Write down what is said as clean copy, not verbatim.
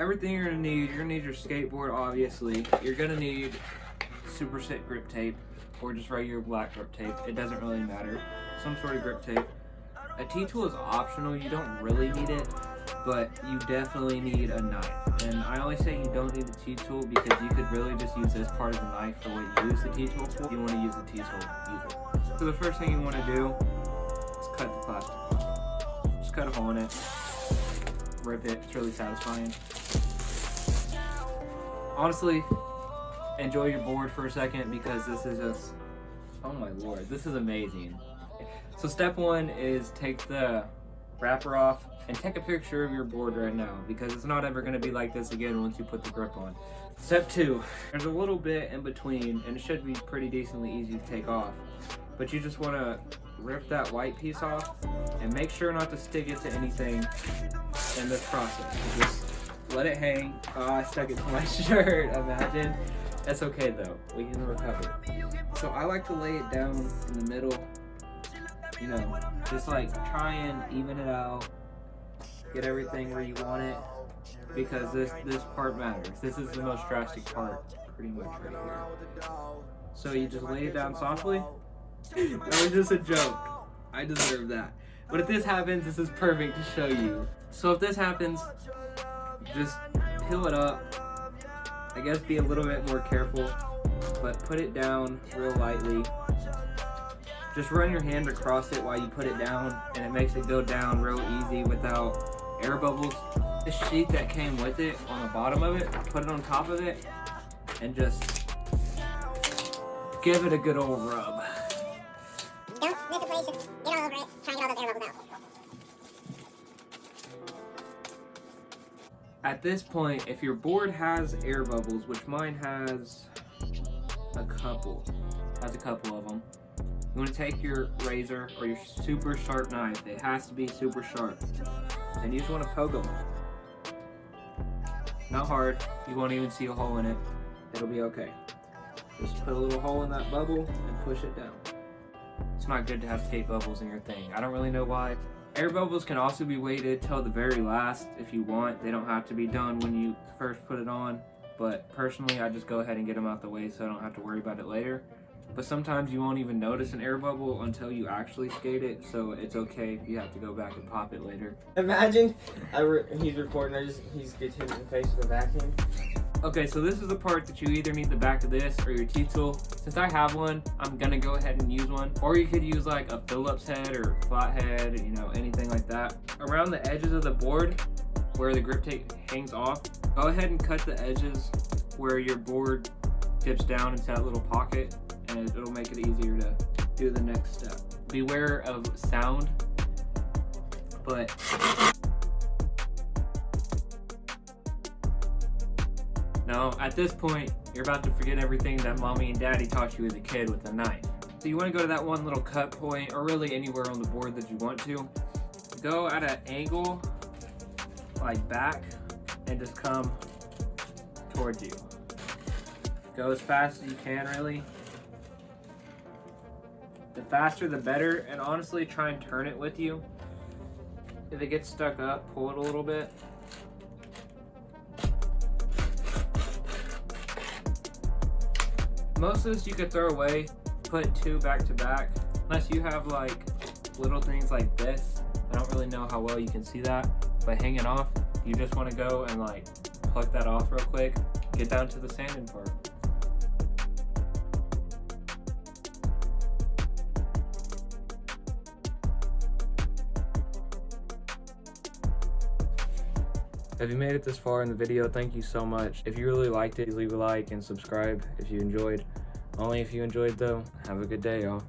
everything you're gonna need your skateboard, obviously. You're gonna need super sit grip tape or just regular black grip tape. It doesn't really matter. Some sort of grip tape. A T-tool is optional. You don't really need it, but you definitely need a knife. And I only say you don't need a T-tool because you could really just use this part of the knife for what you use the T-tool for. If you want to use the T-tool, use it. So the first thing you want to do is cut the plastic off. Just cut a hole in it. Rip it. It's really satisfying. Honestly, enjoy your board for a second because this is just, oh my lord, this is amazing. So step one is take the wrapper off and take a picture of your board right now because it's not ever going to be like this again once you put the grip on. Step two, there's a little bit in between and it should be pretty decently easy to take off, but you just want to rip that white piece off and make sure not to stick it to anything in this process. Just let it hang. Oh, I stuck it to my shirt, imagine. That's okay though, we can recover. So I like to lay it down in the middle, you know, just like try and even it out, get everything where you want it, because this part matters. This is the most drastic part, pretty much right here. So you just lay it down softly. That was just a joke. I deserve that. But if this happens, this is perfect to show you. So if this happens, just peel it up. I guess be a little bit more careful, but put it down real lightly. Just run your hand across it while you put it down, and it makes it go down real easy without air bubbles. The sheet that came with it on the bottom of it, put it on top of it, and just give it a good old rub. Don't miss a place, just get all over it, try and get all those air bubbles out. At this point, if your board has air bubbles, which mine has a couple of them, you want to take your razor or your super sharp knife. It has to be super sharp. And you just want to poke them. Not hard. You won't even see a hole in it. It'll be okay. Just put a little hole in that bubble and push it down. It's not good to have skate bubbles in your thing. I don't really know why. Air bubbles can also be waited till the very last if you want. They don't have to be done when you first put it on. But personally, I just go ahead and get them out the way so I don't have to worry about it later. But sometimes you won't even notice an air bubble until you actually skate it, so it's okay if you have to go back and pop it later. Imagine he's recording, he gets hit in the face with a vacuum. Okay, so this is the part that you either need the back of this or your T-tool. Since I have one, I'm gonna go ahead and use one. Or you could use like a Phillips head or flat head, you know, anything like that. Around the edges of the board, where the grip tape hangs off, go ahead and cut the edges where your board dips down into that little pocket, and it'll make it easier to do the next step. Beware of sound, but no, at this point, you're about to forget everything that mommy and daddy taught you as a kid with a knife. So you want to go to that one little cut point, or really anywhere on the board that you want to. Go at an angle, like back, and just come towards you. Go as fast as you can, really. The faster the better, and honestly try and turn it with you. If it gets stuck up, pull it a little bit. Most of this you could throw away, put two back to back. Unless you have like little things like this. I don't really know how well you can see that, but hanging off, you just want to go and like pluck that off real quick, get down to the sanding part. If you made it this far in the video, thank you so much. If you really liked it, leave a like and subscribe if you enjoyed. Only if you enjoyed though. Have a good day, y'all.